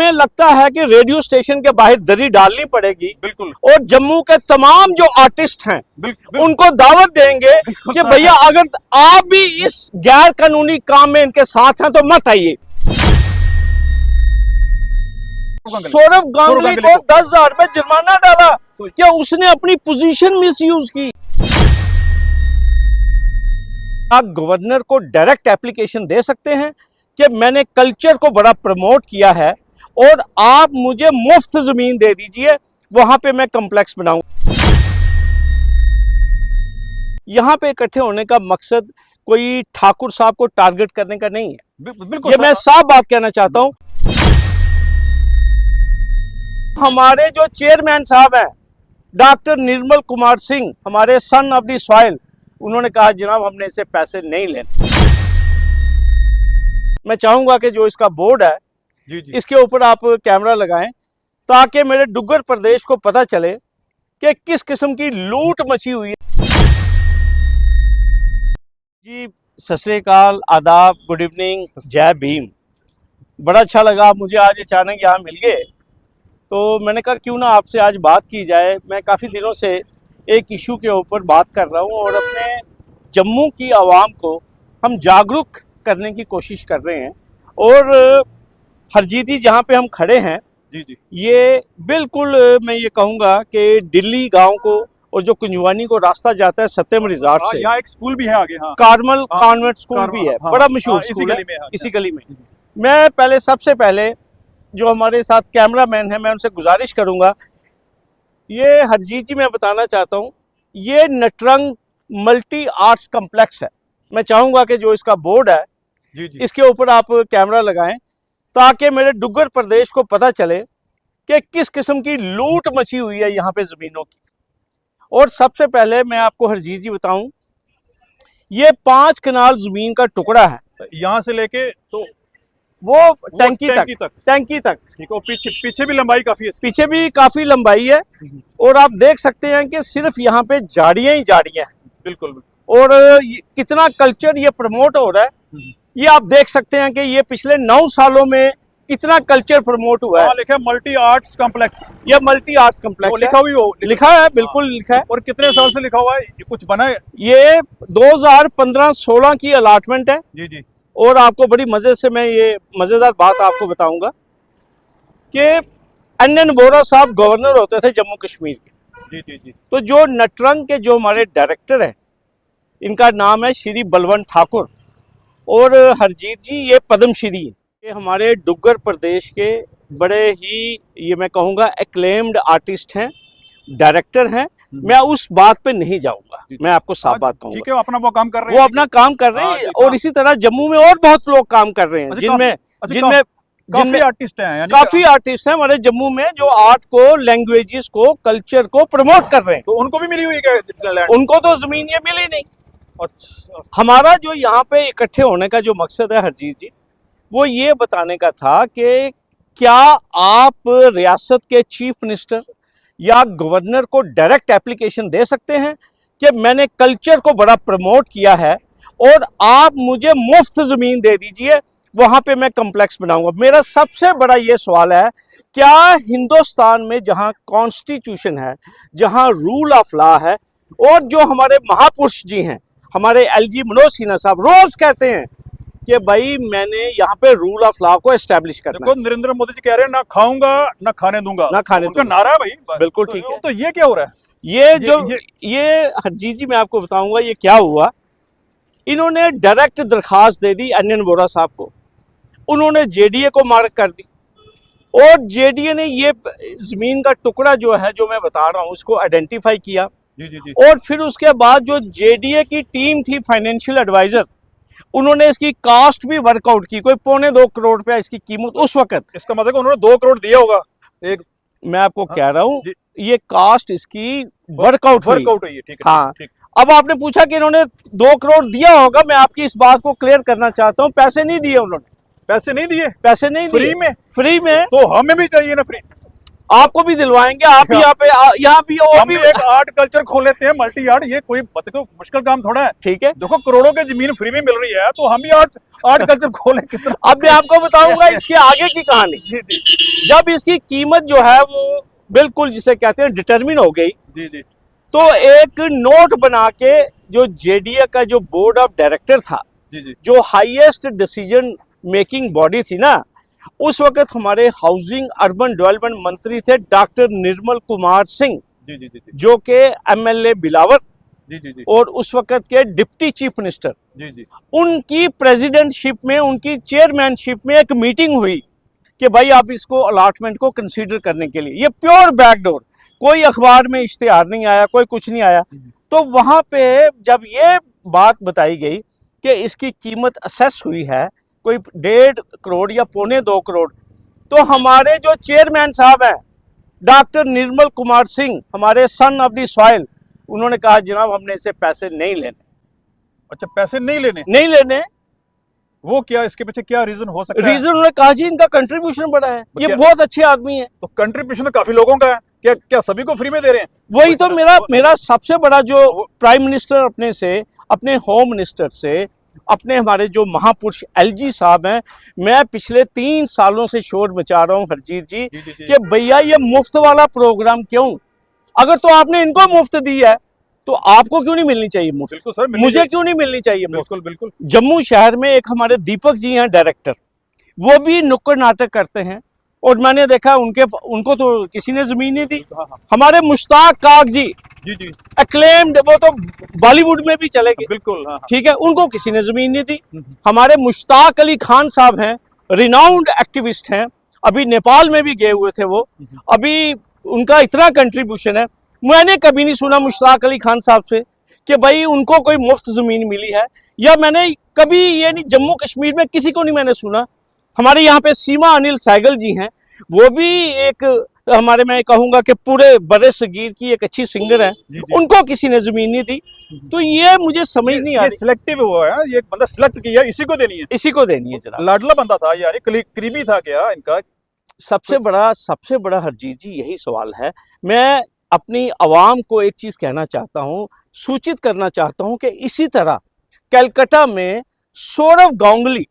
हमें लगता है कि रेडियो स्टेशन के बाहर दरी डालनी पड़ेगी। बिल्कुल। और जम्मू के तमाम जो आर्टिस्ट हैं उनको दावत देंगे कि भैया अगर आप भी इस गैर कानूनी काम में इनके साथ हैं तो मत आइए। सौरभ गांगुली को 10,000 रुपए जुर्माना डाला क्या उसने अपनी पोजीशन मिसयूज की। आप गवर्नर को डायरेक्ट एप्लीकेशन दे सकते हैं कि मैंने कल्चर को बड़ा प्रमोट किया है और आप मुझे मुफ्त जमीन दे दीजिए, वहां पे मैं कॉम्प्लेक्स बनाऊं। यहां पे इकट्ठे होने का मकसद कोई ठाकुर साहब को टारगेट करने का नहीं है। बिल्कुल, ये मैं साफ बात कहना चाहता हूं। हमारे जो चेयरमैन साहब हैं डॉक्टर निर्मल कुमार सिंह, हमारे सन ऑफ द सॉइल, उन्होंने कहा जनाब हमने इससे पैसे नहीं लेने। मैं चाहूंगा कि जो इसका बोर्ड है जी जी। इसके ऊपर आप कैमरा लगाएं ताकि मेरे डुग्गर प्रदेश को पता चले कि किस किस्म की लूट मची हुई है। जी सत श्री अकाल, आदाब, गुड इवनिंग, जय भीम। बड़ा अच्छा लगा आप मुझे आज अचानक यहाँ मिल गए, तो मैंने कहा क्यों ना आपसे आज बात की जाए। मैं काफ़ी दिनों से एक इशू के ऊपर बात कर रहा हूँ और अपने जम्मू की आवाम को हम जागरूक करने की कोशिश कर रहे हैं। और हरजीत जी जहाँ पे हम खड़े हैं जी जी, ये बिल्कुल मैं ये कहूँगा कि दिल्ली गांव को और जो कुंजवानी को रास्ता जाता है सत्यम रिजॉर्ट से, यहाँ एक स्कूल भी है आगे। हाँ, कार्मल कॉन्वेंट स्कूल भी है, बड़ा मशहूर स्कूल है इसी गली में। मैं पहले सबसे पहले जो हमारे साथ कैमरामैन है मैं उनसे गुजारिश करूंगा, ये हरजीत जी मैं बताना चाहता हूँ ये नटरंग मल्टी आर्ट्स कॉम्प्लेक्स है। मैं चाहूंगा कि जो इसका बोर्ड है जी जी, इसके ऊपर आप कैमरा लगाएं ताकि मेरे डुग्गर प्रदेश को पता चले कि किस किस्म की लूट मची हुई है यहाँ पे जमीनों की। और सबसे पहले मैं आपको हरजीत जी बताऊं, ये 5 कनाल जमीन का टुकड़ा है, यहाँ से लेके तो वो टैंकी तक। ठीक है, पीछे भी लंबाई काफी है, पीछे भी काफी लंबाई है। और आप देख सकते हैं कि सिर्फ यहाँ पे झाड़ियां ही झाड़ियां हैं। बिल्कुल। और कितना कल्चर ये प्रमोट हो रहा है ये आप देख सकते हैं कि ये पिछले 9 सालों में कितना कल्चर प्रमोट हुआ है। लिखा है मल्टी आर्ट्स कॉम्प्लेक्स। ये मल्टी आर्ट्स कॉम्प्लेक्स लिखा है बिल्कुल लिखा है। और कितने साल से लिखा हुआ है, ये कुछ बना है? ये 2015-16 की अलॉटमेंट है। जी जी। और आपको बड़ी मजे से मैं ये मजेदार बात आपको बताऊंगा कि एन वोरा साहब गवर्नर होते थे जम्मू कश्मीर के। जी जी जी। तो जो नटरंग के जो हमारे डायरेक्टर हैं इनका नाम है श्री बलवंत ठाकुर। और हरजीत जी ये पद्मश्री है। ये हमारे डुग्गर प्रदेश के बड़े ही ये मैं कहूँगा एक्लेम्ड आर्टिस्ट हैं, डायरेक्टर हैं। मैं उस बात पे नहीं जाऊंगा, मैं आपको साफ बात कहूंगा। ठीक है, अपना वो काम कर रहे हैं, वो अपना काम कर रहे हैं। और इसी तरह जम्मू में और बहुत लोग काम कर रहे हैं जिनमें काफी आर्टिस्ट हैं, काफी आर्टिस्ट हैं हमारे जम्मू में जो आर्ट को, लैंग्वेजेस को, कल्चर को प्रमोट कर रहे हैं। तो उनको भी मिली हुई है? उनको तो जमीन ये मिली नहीं। अच्छा। हमारा जो यहाँ पे इकट्ठे होने का जो मकसद है हरजीत जी, वो ये बताने का था कि क्या आप रियासत के चीफ मिनिस्टर या गवर्नर को डायरेक्ट एप्लीकेशन दे सकते हैं कि मैंने कल्चर को बड़ा प्रमोट किया है और आप मुझे मुफ्त जमीन दे दीजिए, वहां पे मैं कॉम्प्लेक्स बनाऊंगा। मेरा सबसे बड़ा ये सवाल है, क्या हिंदुस्तान में जहां कॉन्स्टिट्यूशन है, जहां रूल ऑफ लॉ है और जो हमारे महापुरुष जी हैं, हमारे एलजी मनोज सिन्हा साहब रोज कहते हैं कि भाई मैंने यहाँ पे रूल ऑफ लॉ को एस्टेब्लिश करना। देखो नरेंद्र मोदी जी कह रहे हैं ना खाऊंगा ना खाने दूंगा, ना खाने उनका नारा है भाई। बिल्कुल ठीक है। तो ये क्या हो रहा है? ये हरजीत जी मैं आपको बताऊंगा ये क्या हुआ। इन्होंने डायरेक्ट दरखास्त दे दी एन वोरा साहब को, उन्होंने जेडीए को मार्क कर दी और जेडीए ने ये जमीन का टुकड़ा जो है जो मैं बता रहा हूँ उसको आइडेंटिफाई किया। जी जी जी। और फिर उसके बाद जो जेडीए की टीम थी फाइनेंशियल एडवाइजर, उन्होंने इसकी कास्ट भी वर्कआउट की, कोई 2.25 करोड़ रुपया इसकी कीमत उस वक्त। इसका मतलब उन्होंने 2 करोड़ दिया होगा एक। मैं आपको कह रहा हूँ ये कास्ट इसकी वर्कआउट हुई है। ठीक है। हाँ ठीक। अब आपने पूछा कि इन्होंने 2 करोड़ दिया होगा, मैं आपकी इस बात को क्लियर करना चाहता हूँ, पैसे नहीं दिए उन्होंने। पैसे नहीं दिए? पैसे नहीं दिए। फ्री में? फ्री में। तो हमें भी चाहिए ना फ्री। आपको भी दिलवाएंगे, आप भी यहाँ पे यहाँ भी और हम भी भी एक आर्ट कल्चर खोल लेते हैं, मल्टी आर्ट। ये कोई मतलब मुश्किल काम थोड़ा है। ठीक है। देखो करोड़ों की जमीन फ्री में मिल रही है, तो हम भी आर्ट कल्चर खोलें कितना। अब मैं आपको बताऊंगा इसके आगे की कहानी। जी जी जब इसकी कीमत जो है वो बिल्कुल जिसे कहते हैं डिटरमिन हो गई, जी जी तो एक नोट बना के जो जेडीए का जो बोर्ड ऑफ डायरेक्टर था, जी जी जो हाईएस्ट डिसीजन मेकिंग बॉडी थी ना, उस वक्त हमारे हाउसिंग अर्बन डेवलपमेंट मंत्री थे डॉक्टर निर्मल कुमार सिंह, जी जी जी जो कि एमएलए बिलावर जी जी जी और उस वक्त के डिप्टी चीफ मिनिस्टर, जी जी उनकी प्रेसिडेंटशिप में, उनकी चेयरमैनशिप में एक मीटिंग हुई कि भाई आप इसको अलॉटमेंट को कंसीडर करने के लिए। ये प्योर बैकडोर, कोई अखबार में इश्तिहार नहीं आया, कोई कुछ नहीं आया। तो वहां पे जब ये बात बताई गई कि इसकी कीमत असेस हुई है कोई 1.5 करोड़ या 1.25 करोड़, तो हमारे जो चेयरमैन साहब हैं डॉक्टर निर्मल कुमार सिंह, हमारे सन ऑफ द सॉइल, उन्होंने कहा जनाब हमने इससे पैसे नहीं लेने। अच्छा, पैसे नहीं लेने? नहीं लेने। वो क्या, इसके पीछे क्या रीजन हो सकता है? रीजन उन्होंने कहा जी इनका कंट्रीब्यूशन बड़ा है, ये क्या? बहुत अच्छे आदमी है। तो कंट्रीब्यूशन तो काफी लोगों का है, क्या क्या सभी को फ्री में दे रहे हैं? वही तो मेरा सबसे बड़ा जो प्राइम मिनिस्टर अपने से, अपने होम मिनिस्टर से, अपने हमारे जो महापुरुष एलजी साहब हैं, मैं पिछले 3 सालों से शोर मचा रहा हूं हरजीत जी जी जी जी कि भैया ये मुफ्त वाला प्रोग्राम क्यों? अगर तो आपने इनको मुफ्त दी है तो आपको क्यों नहीं मिलनी चाहिए मुफ्त? बिल्कुल सर, मिलनी मुझे चाहिए। क्यों नहीं मिलनी चाहिए मुफ्त? बिल्कुल बिल्कुल। जम्मू शहर में एक हमारे दीपक जी हैं डायरेक्टर, वो भी नुक्कड़ नाटक करते हैं और मैंने देखा उनको तो किसी ने जमीन नहीं दी। हाँ हाँ हमारे मुश्ताक काक जी जी जी एक्लेम्ड, वो तो बॉलीवुड में भी चले गए, बिल्कुल। हाँ हाँ ठीक है, उनको किसी ने जमीन नहीं दी। हमारे मुश्ताक अली खान साहब हैं, रिनाउंड एक्टिविस्ट हैं, अभी नेपाल में भी गए हुए थे वो, अभी उनका इतना कंट्रीब्यूशन है। मैंने कभी नहीं सुना मुश्ताक अली खान साहब से कि भाई उनको कोई मुफ्त जमीन मिली है, या मैंने कभी ये नहीं, जम्मू कश्मीर में किसी को नहीं मैंने सुना। हमारे यहाँ पे सीमा अनिल सहगल जी हैं, वो भी एक हमारे, मैं कहूँगा कि पूरे बड़े सगीर की एक अच्छी सिंगर है, जी, जी। उनको किसी ने जमीन नहीं दी। तो ये मुझे समझ नहीं आ ये रही। सिलेक्टिव हुआ है, ये एक बंदा सिलेक्ट किया, इसी को देनी है, इसी को देनी है जनाब। लाडला बंदा था यार, ये करीबी था क्या इनका? सबसे बड़ा हरजीत जी यही सवाल है। मैं अपनी आवाम को एक चीज कहना चाहता हूँ, सूचित करना चाहता हूँ कि इसी तरह कलकत्ता में सौरव गांगुली,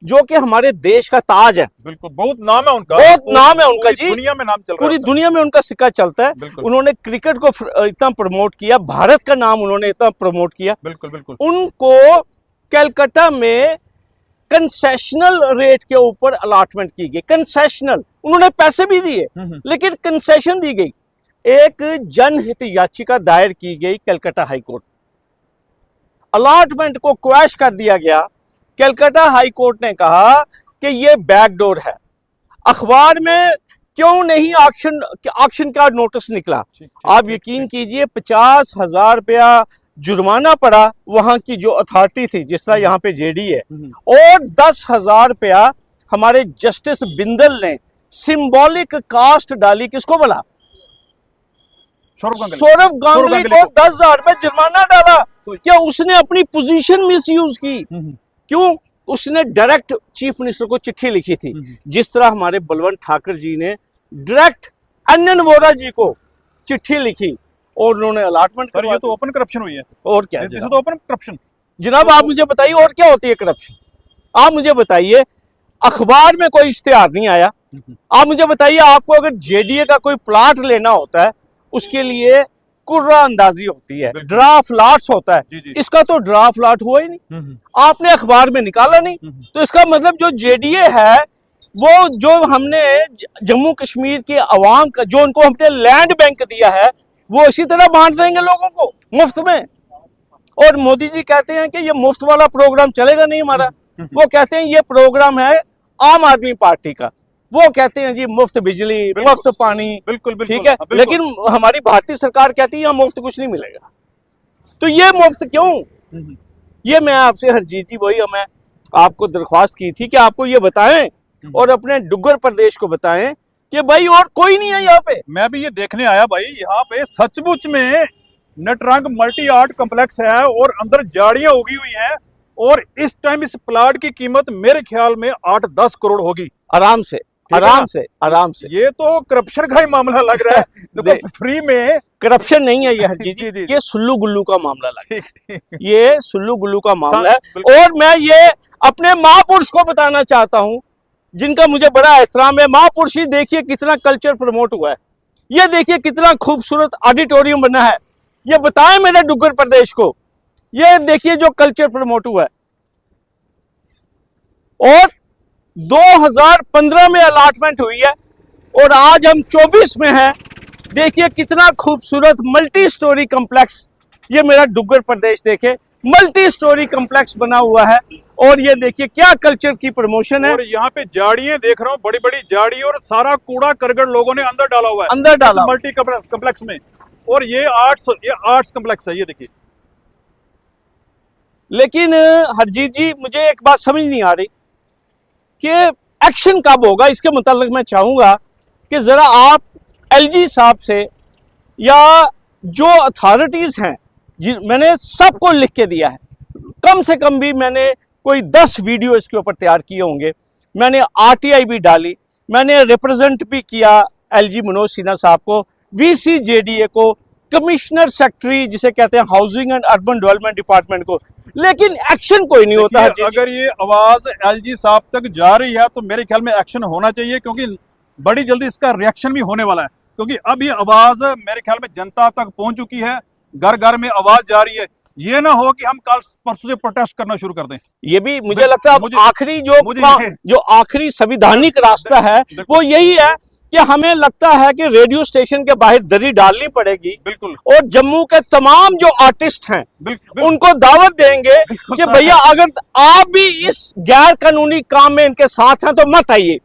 जो कि हमारे देश का ताज है, बिल्कुल, बहुत नाम है उनका, बहुत नाम है उनका जी, दुनिया में नाम चल रहा पूरी है। दुनिया में उनका सिक्का चलता है। बिल्कुल उन्होंने क्रिकेट को इतना प्रमोट किया, भारत का नाम उन्होंने इतना प्रमोट किया। बिल्कुल बिल्कुल। उनको कलकत्ता में कंसेशनल रेट के ऊपर अलॉटमेंट की गई, कंसेशनल, उन्होंने पैसे भी दिए लेकिन कंसेशन दी गई। एक जनहित याचिका दायर की गई कलकत्ता हाई कोर्ट, अलॉटमेंट को क्वैश कर दिया गया। कलकत्ता हाई कोर्ट ने कहा कि ये बैकडोर है। अखबार में क्यों नहीं ऑक्शन का नोटिस निकला? आप यकीन कीजिए 50,000 रुपया जुर्माना पड़ा वहां की जो अथॉरिटी थी, जिस तरह यहाँ पे जेडी है, और 10,000 रुपया हमारे जस्टिस बिंदल ने सिंबॉलिक कास्ट डाली। किसको बोला? सौरव गांगुली को 10,000 रुपए जुर्माना डाला। क्या उसने अपनी पोजीशन मिसयूज की? क्यों? उसने डायरेक्ट चीफ मिनिस्टर को चिट्ठी लिखी थी, जिस तरह हमारे बलवंत ठाकुर जी ने डायरेक्ट एन वोरा जी को चिट्ठी लिखी और उन्होंने अलॉटमेंट कर। ये तो ओपन करप्शन हुई है। और क्या ये तो ओपन करप्शन। जनाब आप मुझे बताइए और क्या होती है करप्शन? आप मुझे बताइए, अखबार में कोई इश्तिहार नहीं आया। आप मुझे बताइए, आपको अगर जेडीए का कोई प्लाट लेना होता है उसके लिए कुर्रा अंदाजी होती है, ड्राफ्ट लॉट्स होता है। जी जी। इसका तो ड्राफ्ट लॉट हुआ ही नहीं, आपने अखबार में निकाला नहीं। तो इसका मतलब जो जेडीए है वो, जो हमने जम्मू कश्मीर के अवाम का, जो उनको हमने लैंड बैंक दिया है, वो इसी तरह बांट देंगे लोगों को मुफ्त में। और मोदी जी कहते हैं कि ये मुफ्त वाला प्रोग्राम चलेगा नहीं हमारा। वो कहते हैं ये प्रोग्राम है आम आदमी पार्टी का। वो कहते हैं जी मुफ्त बिजली, मुफ्त पानी, बिल्कुल बिल्कुल, ठीक है, लेकिन हमारी भारतीय सरकार कहती है यहाँ मुफ्त कुछ नहीं मिलेगा। तो ये मुफ्त क्यों? ये मैं आपसे हरजीत जी, वही मैं आपको दरख्वास्त की थी कि आपको ये बताएं और अपने डुग्गर प्रदेश को बताएं कि भाई और कोई नहीं है यहाँ पे। मैं भी ये देखने आया भाई, यहाँ पे सचमुच में नटरंग मल्टी आर्ट कॉम्प्लेक्स है और अंदर झाड़ियां उगी हुई हैं, और इस टाइम इस प्लाट की कीमत मेरे ख्याल में 8-10 करोड़ होगी आराम से आराम से, आराम से। ये तो करप्शन का ही मामला लग रहा है। देखो फ्री में करप्शन नहीं है ये हरजीत जी, जी। ये सुल्लू गुल्लू का मामला लग ठीक रहा है, ये सुल्लू गुल्लू का मामला है। बिल्कुल। और मैं ये अपने महापुरुष को बताना चाहता हूं, जिनका मुझे बड़ा एहतराम है। महापुरुष ही देखिए कितना कल्चर प्रमोट हुआ है, ये देखिए कितना खूबसूरत ऑडिटोरियम बना है, ये बताएं मेरे डुग्गर प्रदेश को। ये देखिए जो कल्चर प्रमोट हुआ है, और 2015 में अलॉटमेंट हुई है और आज हम 24 में हैं। देखिए कितना खूबसूरत मल्टी स्टोरी कॉम्प्लेक्स, ये मेरा डुग्गर प्रदेश देखे मल्टी स्टोरी कॉम्प्लेक्स बना हुआ है। और ये देखिए क्या कल्चर की प्रमोशन है। और यहाँ पे झाड़ियां देख रहा हूँ, बड़ी बड़ी झाड़ी, और सारा कूड़ा करकट लोगों ने अंदर डाला हुआ है, अंदर डाला मल्टी कॉम्प्लेक्स में। और ये आर्ट्स कॉम्प्लेक्स है, ये देखिए। लेकिन हरजीत जी मुझे एक बात समझ नहीं आ रही कि एक्शन कब होगा। इसके मुताल्लिक मैं चाहूंगा कि जरा आप एलजी साहब से या जो अथॉरिटीज हैं, मैंने सबको लिख के दिया है, कम से कम भी मैंने कोई 10 वीडियो इसके ऊपर तैयार किए होंगे, मैंने आरटीआई भी डाली, मैंने रिप्रेजेंट भी किया एलजी मनोज सिन्हा साहब को, वीसीजेडीए को, कमिश्नर सेक्रेटरी जिसे कहते हैं housing and urban development department को, लेकिन एक्शन कोई नहीं होता। अगर ये आवाज एलजी साहब तक जा रही है तो मेरे ख्याल में एक्शन होना चाहिए, क्योंकि बड़ी जल्दी इसका रिएक्शन भी होने वाला है। क्योंकि अब ये आवाज मेरे ख्याल में जनता तक पहुंच चुकी है, घर घर में आवाज जा रही है। ये ना हो कि हम कल परसों से प्रोटेस्ट करना शुरू कर दें। ये भी मुझे लगता है आखिरी जो आखिरी संविधानिक रास्ता है वो यही है कि हमें लगता है कि रेडियो स्टेशन के बाहर दरी डालनी पड़ेगी। बिल्कुल। और जम्मू के तमाम जो आर्टिस्ट हैं बिल्कुल। उनको दावत देंगे कि भैया अगर आप भी इस गैर कानूनी काम में इनके साथ हैं तो मत आइए।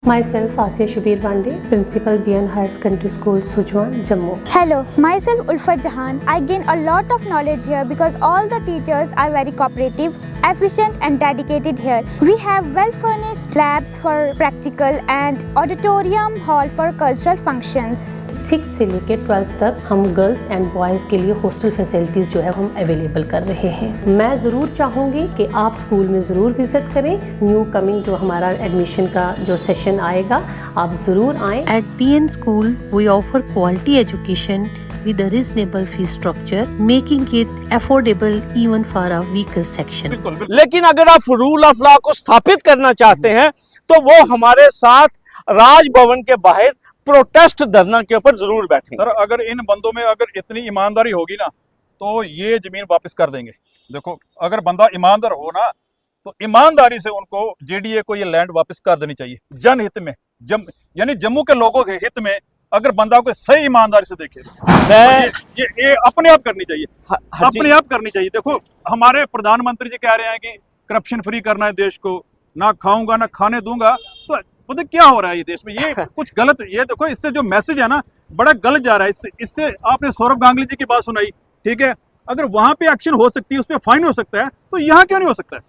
Myself Asiya Shubir Wande, Principal BN Higher Secondary School, Sujwan, Jammu. Hello, myself Ulfat Jahan. I gain a lot of knowledge here because all the teachers are very cooperative, efficient and dedicated here. We have well furnished labs for practical and auditorium hall for cultural functions. 6 से लेकर 12th तक हम girls and boys के लिए hostel facilities जो है हम available कर रहे हैं। मैं ज़रूर चाहूँगी कि आप स्कूल में ज़रूर विजिट करें। न्यू कमिंग जो हमारा एडमिशन का जो सेशन आएगा, आप ज़रूर आएँ। At PN School, we offer quality education with a reasonable fee structure, making it affordable even for a weaker section. लेकिन अगर आप रूल ऑफ लॉ को स्थापित करना चाहते हैं तो वो हमारे साथ राजभवन के बाहर प्रोटेस्ट धरना के ऊपर जरूर बैठें। सर अगर इन बंदों में अगर इतनी ईमानदारी होगी ना तो ये जमीन वापस कर देंगे। देखो अगर बंदा ईमानदार हो ना तो ईमानदारी से उनको जेडीए को ये लैंड वापस कर देनी चाहिए, जनहित में, यानी जम्मू के लोगों के हित में। अगर बंदा को सही ईमानदारी से देखे तो ये अपने आप करनी चाहिए, अपने आप करनी चाहिए। देखो हमारे प्रधानमंत्री जी कह रहे हैं कि करप्शन फ्री करना है देश को, ना खाऊंगा ना खाने दूंगा, तो पता क्या हो रहा है ये देश में, ये कुछ गलत। ये देखो इससे जो मैसेज है ना बड़ा गलत जा रहा है। इससे आपने सौरभ गांगुली जी की बात सुनाई, ठीक है, अगर वहां पे एक्शन हो सकती है, उस पर फाइन हो सकता है, तो यहाँ क्यों नहीं हो सकता है?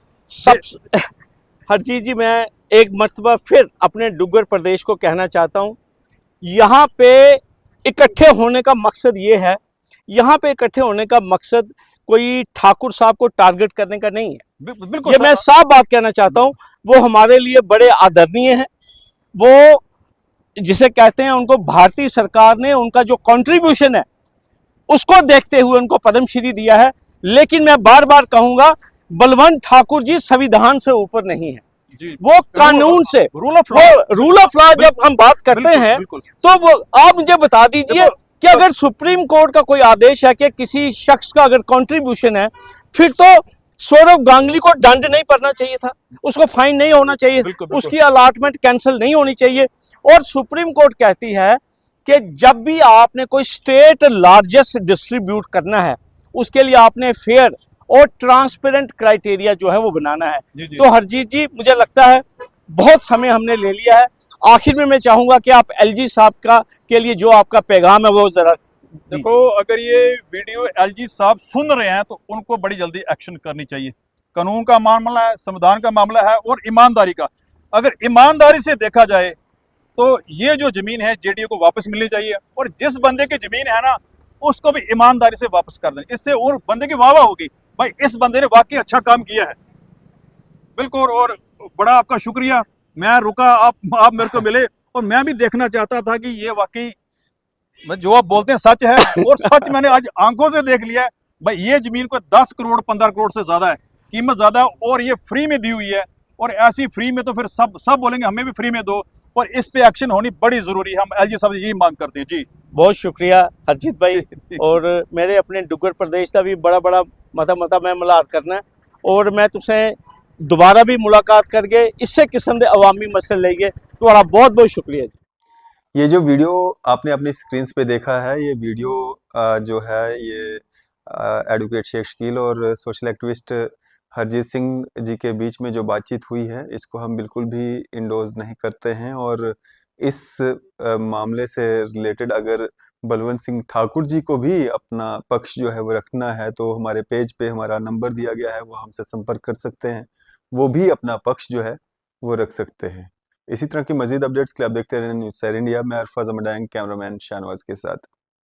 हरजीत जी मैं एक मर्तबा फिर अपने डुग्गर प्रदेश को कहना चाहता हूँ, यहाँ पे इकट्ठे होने का मकसद ये है, यहाँ पे इकट्ठे होने का मकसद कोई ठाकुर साहब को टारगेट करने का नहीं है। बिल्कुल ये मैं साफ बात कहना चाहता हूँ, वो हमारे लिए बड़े आदरणीय हैं। वो जिसे कहते हैं उनको भारतीय सरकार ने उनका जो कंट्रीब्यूशन है उसको देखते हुए उनको पद्मश्री दिया है। लेकिन मैं बार बार कहूंगा बलवंत ठाकुर जी संविधान से ऊपर नहीं है, वो कानून से, रूल ऑफ लॉ जब हम बात करते हैं तो वो आप मुझे बता दीजिए कि अगर सुप्रीम कोर्ट का कोई आदेश है कि किसी शख्स का अगर कंट्रीब्यूशन है, फिर तो सौरभ गांगुली को दंड नहीं पड़ना चाहिए था, उसको फाइन नहीं होना चाहिए, उसकी अलॉटमेंट कैंसिल नहीं होनी चाहिए। और सुप्रीम कोर्ट कहती है कि जब भी आपने कोई स्टेट लार्जेस्ट डिस्ट्रीब्यूट करना है उसके लिए आपने फेयर और ट्रांसपेरेंट क्राइटेरिया जो है वो बनाना है। तो हरजीत जी मुझे लगता है बहुत समय हमने ले लिया है। आखिर में मैं चाहूंगा कि आप एलजी साहब का के लिए जो आपका पैगाम है वो जरा देखो। अगर ये वीडियो एलजी साहब सुन रहे हैं तो उनको बड़ी जल्दी एक्शन करनी चाहिए। कानून का मामला है, संविधान का मामला है और ईमानदारी का। अगर ईमानदारी से देखा जाए तो ये जो जमीन है जेडीए को वापस मिलनी चाहिए, और जिस बंदे की जमीन है ना उसको भी ईमानदारी से वापस कर दें। इससे और बंदे की वाह वाह होगी, भाई इस बंदे ने वाकई अच्छा काम किया है। बिल्कुल, और बड़ा आपका शुक्रिया मैं रुका, आप मेरे को मिले और मैं भी देखना चाहता था कि ये वाकई जो आप बोलते हैं सच है, और सच मैंने आज आंखों से देख लिया है। भाई ये जमीन को 10 करोड़ 15 करोड़ से ज्यादा है, कीमत ज्यादा है, और ये फ्री में दी हुई है। और ऐसी फ्री में तो फिर सब बोलेंगे हमें भी फ्री में दो, और इस पे एक्शन होनी बड़ी जरूरी है। हम एलजी साहब यही मांग करते हैं जी। बहुत शुक्रिया हरजीत भाई, और मेरे अपने डुगर प्रदेश का भी बड़ा मता मैं मलार करना है, और मैं तुसे दोबारा भी मुलाकात करके इसे किस्म के अवामी मसले लेंगे। तुम्हारा बहुत शुक्रिया जी। ये जो वीडियो आपने अपनी स्क्रीन पे देखा है, ये वीडियो जो है ये एडवोकेट शेख शकील और सोशल एक्टिविस्ट हरजीत सिंह जी के बीच में जो बातचीत हुई है, इसको हम बिल्कुल भी इंडोर्स नहीं करते हैं। और इस मामले से रिलेटेड अगर बलवंत सिंह ठाकुर जी को भी अपना पक्ष जो है वो रखना है, तो हमारे पेज पे हमारा नंबर दिया गया है, वो हमसे संपर्क कर सकते हैं, वो भी अपना पक्ष जो है वो रख सकते हैं। इसी तरह की मजीद अपडेट्स के लिए आप देखते रहें न्यूज़ सैर इंडिया। मैं अरफाज अमडायंग, कैमरामैन शाहनवाज के साथ।